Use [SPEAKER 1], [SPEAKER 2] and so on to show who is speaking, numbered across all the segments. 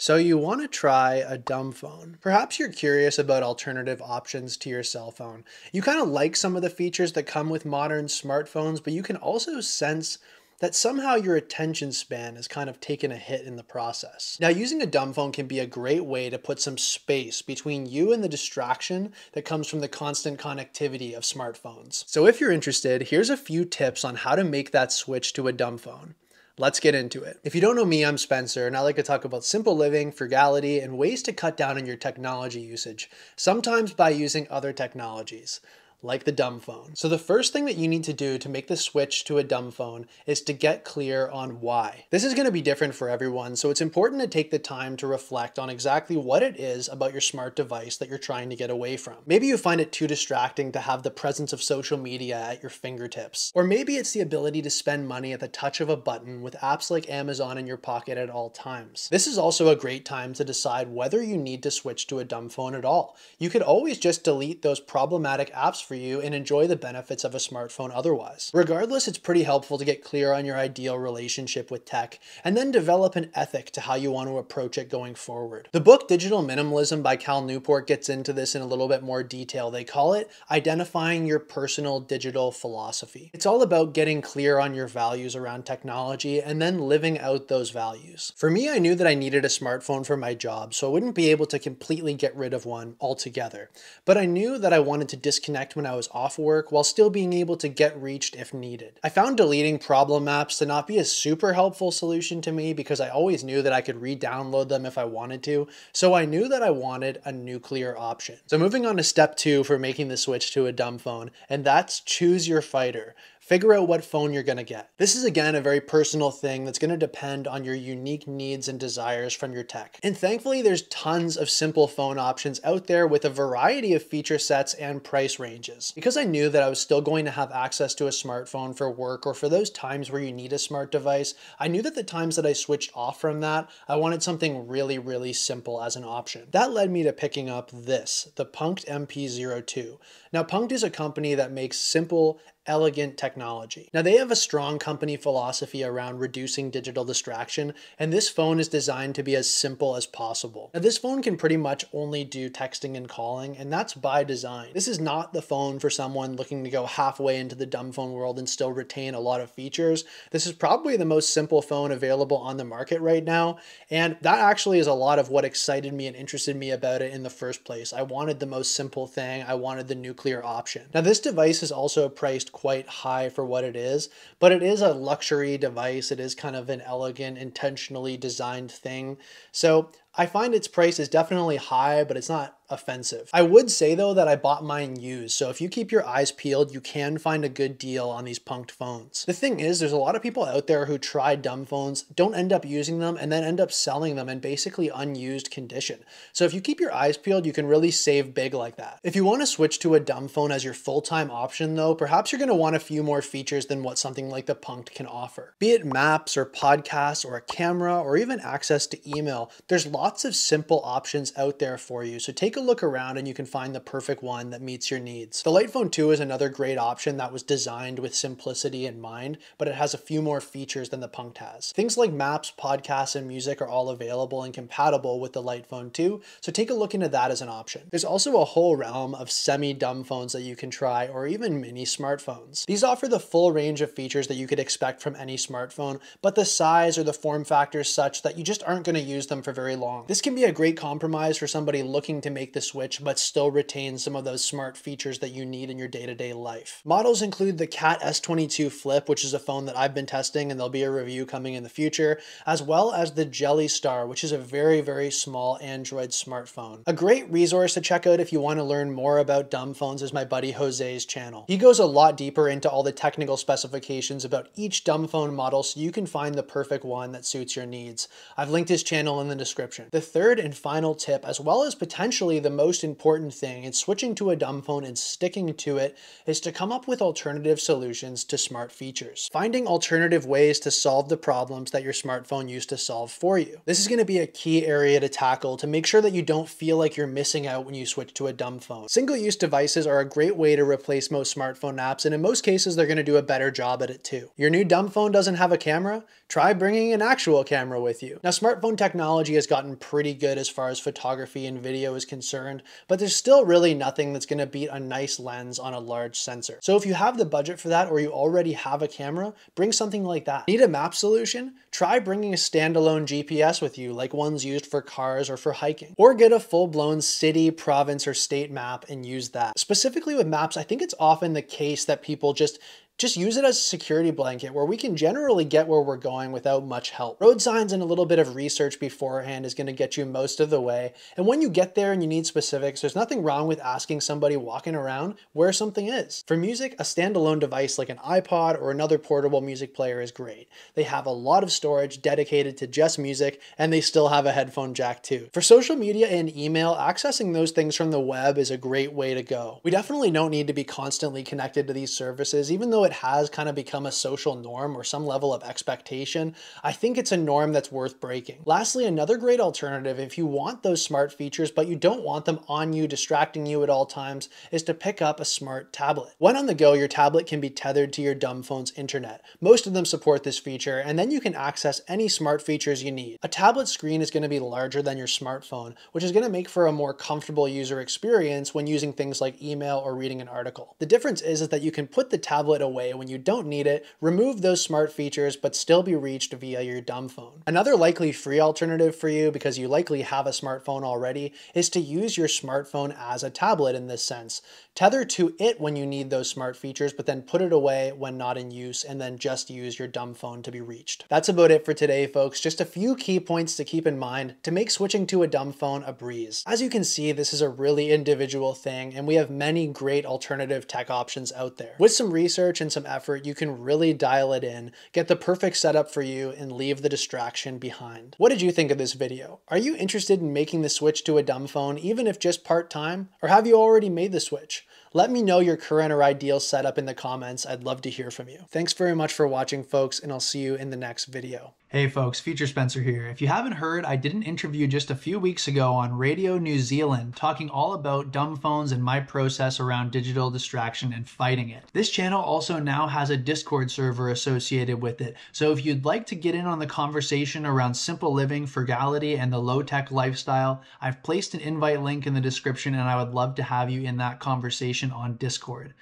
[SPEAKER 1] So you want to try a dumb phone. Perhaps you're curious about alternative options to your cell phone. You kind of like some of the features that come with modern smartphones, but you can also sense that somehow your attention span has kind of taken a hit in the process. Now, using a dumb phone can be a great way to put some space between you and the distraction that comes from the constant connectivity of smartphones. So if you're interested, here's a few tips on how to make that switch to a dumb phone. Let's get into it. If you don't know me, I'm Spencer, and I like to talk about simple living, frugality, and ways to cut down on your technology usage, sometimes by using other technologies, like the dumb phone. So the first thing that you need to do to make the switch to a dumb phone is to get clear on why. This is going to be different for everyone, so it's important to take the time to reflect on exactly what it is about your smart device that you're trying to get away from. Maybe you find it too distracting to have the presence of social media at your fingertips. Or maybe it's the ability to spend money at the touch of a button with apps like Amazon in your pocket at all times. This is also a great time to decide whether you need to switch to a dumb phone at all. You could always just delete those problematic apps for you and enjoy the benefits of a smartphone otherwise. Regardless, it's pretty helpful to get clear on your ideal relationship with tech and then develop an ethic to how you want to approach it going forward. The book Digital Minimalism by Cal Newport gets into this in a little bit more detail. They call it identifying your personal digital philosophy. It's all about getting clear on your values around technology and then living out those values. For me, I knew that I needed a smartphone for my job, so I wouldn't be able to completely get rid of one altogether. But I knew that I wanted to disconnect when I was off work while still being able to get reached if needed. I found deleting problem apps to not be a super helpful solution to me because I always knew that I could re-download them if I wanted to, so I knew that I wanted a nuclear option. So moving on to step 2 for making the switch to a dumb phone, and that's choose your fighter. Figure out what phone you're going to get. This is again a very personal thing that's going to depend on your unique needs and desires from your tech. And thankfully there's tons of simple phone options out there with a variety of feature sets and price ranges. Because I knew that I was still going to have access to a smartphone for work or for those times where you need a smart device, I knew that the times that I switched off from that, I wanted something really simple as an option. That led me to picking up this, the Punkt MP02. Now Punkt is a company that makes simple, elegant technology. Now they have a strong company philosophy around reducing digital distraction, and this phone is designed to be as simple as possible. Now this phone can pretty much only do texting and calling, and that's by design. This is not the phone for someone looking to go halfway into the dumb phone world and still retain a lot of features. This is probably the most simple phone available on the market right now, and that actually is a lot of what excited me and interested me about it in the first place. I wanted the most simple thing. I wanted the nuclear option. Now this device is also priced quite high for what it is, but it is a luxury device. It is kind of an elegant, intentionally designed thing. So I find its price is definitely high, but it's not offensive. I would say though that I bought mine used, so if you keep your eyes peeled, you can find a good deal on these Punkt phones. The thing is, there's a lot of people out there who try dumb phones, don't end up using them, and then end up selling them in basically unused condition. So if you keep your eyes peeled, you can really save big like that. If you want to switch to a dumb phone as your full-time option though, perhaps you're going to want a few more features than what something like the Punkt can offer. Be it maps or podcasts or a camera or even access to email, there's lots of simple options out there for you. So take a look around and you can find the perfect one that meets your needs. The Lightphone 2 is another great option that was designed with simplicity in mind, but it has a few more features than the Punkt has. Things like maps, podcasts, and music are all available and compatible with the Lightphone 2, so take a look into that as an option. There's also a whole realm of semi-dumb phones that you can try, or even mini smartphones. These offer the full range of features that you could expect from any smartphone, but the size or the form factor is such that you just aren't going to use them for very long. This can be a great compromise for somebody looking to make the switch but still retain some of those smart features that you need in your day-to-day life. Models include the Cat S22 Flip, which is a phone that I've been testing and there'll be a review coming in the future, as well as the Jelly Star, which is a very small Android smartphone. A great resource to check out if you want to learn more about dumb phones is my buddy Jose's channel. He goes a lot deeper into all the technical specifications about each dumb phone model so you can find the perfect one that suits your needs. I've linked his channel in the description. The third and final tip, as well as potentially the most important thing in switching to a dumb phone and sticking to it, is to come up with alternative solutions to smart features. Finding alternative ways to solve the problems that your smartphone used to solve for you. This is going to be a key area to tackle to make sure that you don't feel like you're missing out when you switch to a dumb phone. Single-use devices are a great way to replace most smartphone apps, and in most cases they're going to do a better job at it too. Your new dumb phone doesn't have a camera? Try bringing an actual camera with you. Now, smartphone technology has gotten gotten pretty good as far as photography and video is concerned, but there's still really nothing that's going to beat a nice lens on a large sensor. So if you have the budget for that, or you already have a camera, bring something like that. Need a map solution? Try bringing a standalone GPS with you, like ones used for cars or for hiking. Or get a full-blown city, province, or state map and use that. Specifically with maps, I think it's often the case that people just use it as a security blanket where we can generally get where we're going without much help. Road signs and a little bit of research beforehand is going to get you most of the way. And when you get there and you need specifics, there's nothing wrong with asking somebody walking around where something is. For music, a standalone device like an iPod or another portable music player is great. They have a lot of storage dedicated to just music, and they still have a headphone jack too. For social media and email, accessing those things from the web is a great way to go. We definitely don't need to be constantly connected to these services, even though it has kind of become a social norm or some level of expectation. I think it's a norm that's worth breaking. Lastly, another great alternative if you want those smart features but you don't want them on you, distracting you at all times, is to pick up a smart tablet. When on the go, your tablet can be tethered to your dumb phone's internet. Most of them support this feature, and then you can access any smart features you need. A tablet screen is going to be larger than your smartphone, which is going to make for a more comfortable user experience when using things like email or reading an article. The difference is that you can put the tablet away when you don't need it, remove those smart features, but still be reached via your dumb phone. Another likely free alternative for you, because you likely have a smartphone already, is to use your smartphone as a tablet in this sense. Tether to it when you need those smart features, but then put it away when not in use, and then just use your dumb phone to be reached. That's about it for today, folks. Just a few key points to keep in mind to make switching to a dumb phone a breeze. As you can see, this is a really individual thing, and we have many great alternative tech options out there. With some research and some effort, you can really dial it in, get the perfect setup for you, and leave the distraction behind. What did you think of this video? Are you interested in making the switch to a dumb phone, even if just part-time? Or have you already made the switch? Let me know your current or ideal setup in the comments. I'd love to hear from you. Thanks very much for watching, folks, and I'll see you in the next video. Hey folks, Future Spencer here. If you haven't heard, I did an interview just a few weeks ago on Radio New Zealand talking all about dumb phones and my process around digital distraction and fighting it. This channel also now has a Discord server associated with it, so if you'd like to get in on the conversation around simple living, frugality, and the low-tech lifestyle, I've placed an invite link in the description, and I would love to have you in that conversation on Discord.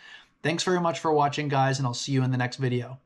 [SPEAKER 1] Thanks very much for watching, guys, and I'll see you in the next video.